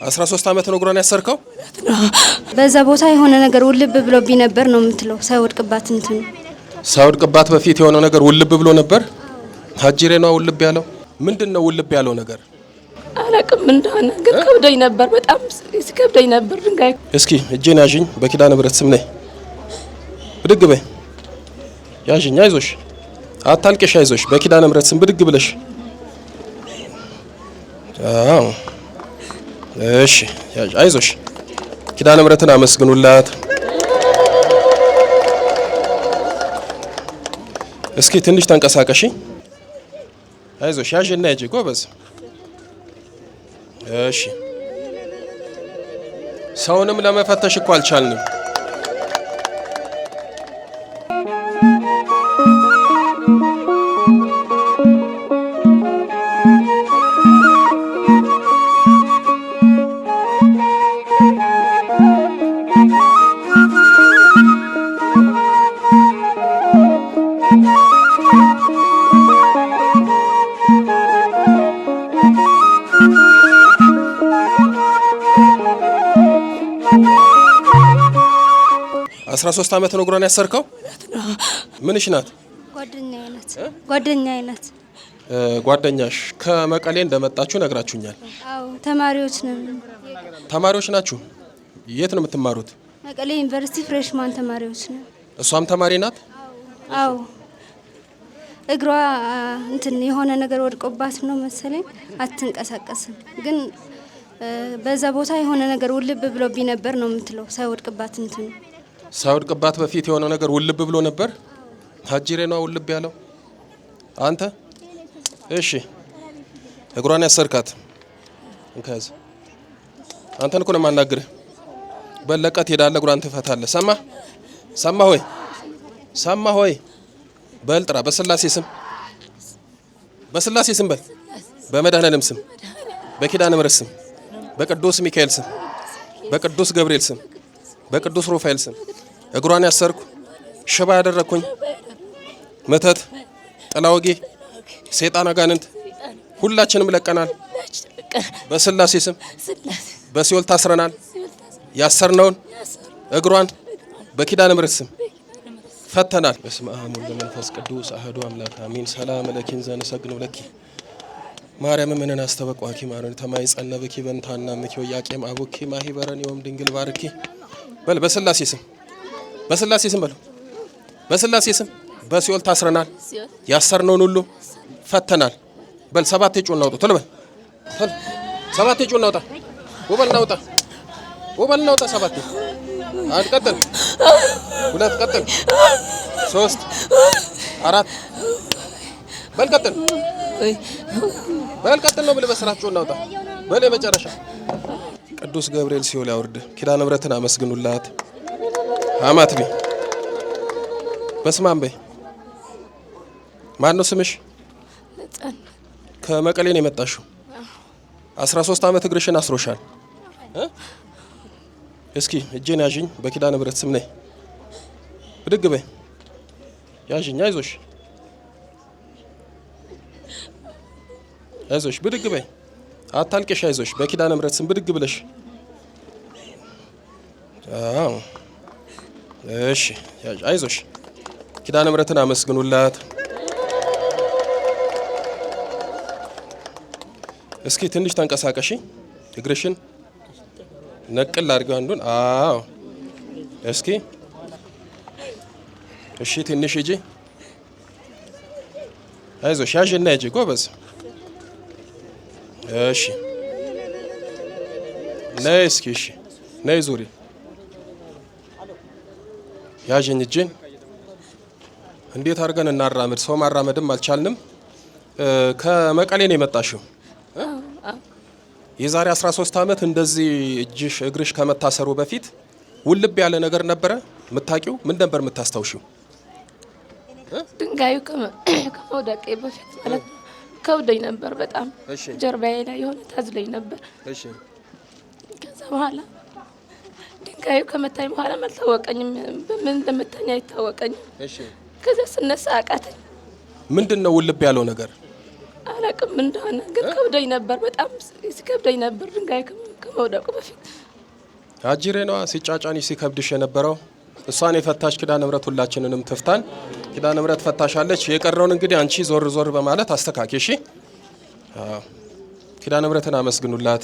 13 ዓመት ነው እግሯን ያሰርከው? በዛ ቦታ የሆነ ነገር ውልብ ብሎብኝ ነበር ነው የምትለው። ሳይወድቅባት እንትን ሳይወድቅባት በፊት የሆነ ነገር ውልብ ብሎ ነበር። ሀጅሬ ነው ውልብ ያለው። ምንድነው ውልብ ያለው ነገር? አላቅም እንደሆነ ግን ከብዶኝ ነበር። በጣም ሲከብደኝ ነበር ድንጋይ። እስኪ እጄን ያዥኝ። በኪዳነ ምሕረት ስም ነይ። ብድግ በይ። ያዥኝ። አይዞሽ፣ አታልቅሽ። አይዞሽ። በኪዳነ ምሕረት ስም ብድግ ብለሽ። አዎ እሺ፣ ያዥ። አይዞሽ። ኪዳነ ምሕረትን አመስግኑላት። እስኪ ትንሽ ተንቀሳቀሺ። አይዞሽ። ያዥና ሂጂ። ጎበዝ። እሺ። ሰውንም ለመፈተሽ እኮ አልቻልንም። አስራ 13 ዓመት ነው እግሯን ያሰርከው? ምንሽ ናት? ጓደኛዬ ናት። ጓደኛሽ ከመቀሌ እንደመጣችሁ ነግራችሁኛል። አዎ ተማሪዎች ነን። ተማሪዎች ናችሁ? የት ነው የምትማሩት? መቀሌ ዩኒቨርሲቲ ፍሬሽማን ተማሪዎች ነን። እሷም ተማሪ ናት? አዎ እግሯ እንትን የሆነ ነገር ወድቆባት ነው መሰለኝ አትንቀሳቀስም። ግን በዛ ቦታ የሆነ ነገር ውልብ ብሎብኝ ነበር ነው የምትለው። ሳይወድቅባት እንትን ሳይወድቅባት በፊት የሆነ ነገር ውልብ ብሎ ነበር። ሀጅሬ ነው ውልብ ያለው። አንተ እሺ፣ እግሯን ያሰርካት እንከዝ። አንተን እኮ ነው የማናግርህ። በለቀት ሄዳለህ፣ እግሯን ትፈታለህ። ሰማ ሆይ በል ጥራ። በስላሴ ስም በል። በመድኃኔዓለም ስም፣ በኪዳነ ምሕረት ስም፣ በቅዱስ ሚካኤል ስም፣ በቅዱስ ገብርኤል ስም፣ በቅዱስ ሩፋኤል ስም እግሯን ያሰርኩ፣ ሽባ ያደረኩኝ፣ መተት ጥላወጌ ሰይጣን አጋንንት ሁላችንም ለቀናል። በስላሴ ስም በሲኦል ታስረናል። ያሰርነውን እግሯን በኪዳነ ምሕረት ስም ፈተናል። በስመ አብ ወወልድ ወመንፈስ ቅዱስ አሐዱ አምላክ አሜን። ሰላም ለኪን ዘነሰግኑ ለኪ ማርያም ምንን አስተበቋኪ ማረን ተማይ ጸነበኪ በንታና ምኪ ወያቄም አቡኪ ማሂበረን ይወም ድንግል ባርኪ በል። በስላሴ ስም በሉ። በስላሴ ስም በሲኦል ታስረናል። ያሰርነውን ሁሉ ፈተናል። በል። 7 ጩኸን አውጡ። ቶሎ በል። 7 ጩኸን አውጣ። ወበል ናውጣ 7 አንድ ቀጥል፣ 2 ቀጥል፣ 3 4 በል ቀጥል ነው ብለህ በስራት ጩኸን አውጣ። በል የመጨረሻ ቅዱስ ገብርኤል ሲኦል ያውርድ። ኪዳነ ምሕረትን አመስግኑላት። አማትቢ በስማም በይ። ማን ነው ስምሽ? ከመቀሌ ነው የመጣሽው? 13 ዓመት እግርሽን አስሮሻል። እስኪ እጄን ያዥኝ። በኪዳነ ምሕረት ስም ነይ። ብድግ በይ። ያዥኝ። አይዞሽ ብድግ በይ። አታልቅሽ። አይዞሽ። በኪዳነ ምሕረት ስም ብድግ ብለሽ። አዎ እሺ። አይዞሽ። ኪዳነ ምሕረትን አመስግኑላት። እስኪ ትንሽ ተንቀሳቀሺ። እግርሽን ነቅል አድርገው አንዱን። አዎ እስኪ እሺ፣ ትንሽ ሂጂ። አይዞሽ። ያዥና ሂጂ። ጎበዝ። እሺ ነይ እስኪ። እሺ ነይ ዙሪ። ያዥኝ እጄን። እንዴት አድርገን እናራምድ? ሰው ማራመድም አልቻልንም። ከመቀሌ ነው የመጣሽው? የዛሬ 13 ዓመት እንደዚህ እጅሽ እግርሽ ከመታሰሩ በፊት ውልብ ያለ ነገር ነበረ የምታውቂው? ምን ነበር የምታስታውሺው? ድንጋዩ ከመውደቄ በፊት ማለት ከብዶኝ ነበር በጣም። ጀርባዬ ላይ የሆነ ታዝለኝ ነበር። ከዛ በኋላ ድንጋዩ ከመታኝ በኋላ አልታወቀኝም። በምን እንደመታኝ አይታወቀኝም። ከዛ ስነሳ አቃተኝ። ምንድነው ውልብ ያለው ነገር? አላቅም እንደሆነ ግን ከብዶኝ ነበር። በጣም ሲከብደኝ ነበር ድንጋይ ከመውደቁ በፊት አጅሬ ነዋ ሲጫጫኒ ሲከብድሽ የነበረው። እሷን የፈታሽ ኪዳነ ምሕረት ሁላችንንም ትፍታን። ኪዳነ ምሕረት ፈታሻለች። የቀረውን እንግዲህ አንቺ ዞር ዞር በማለት አስተካኪ። እሺ ኪዳነ ምሕረትን አመስግኑላት።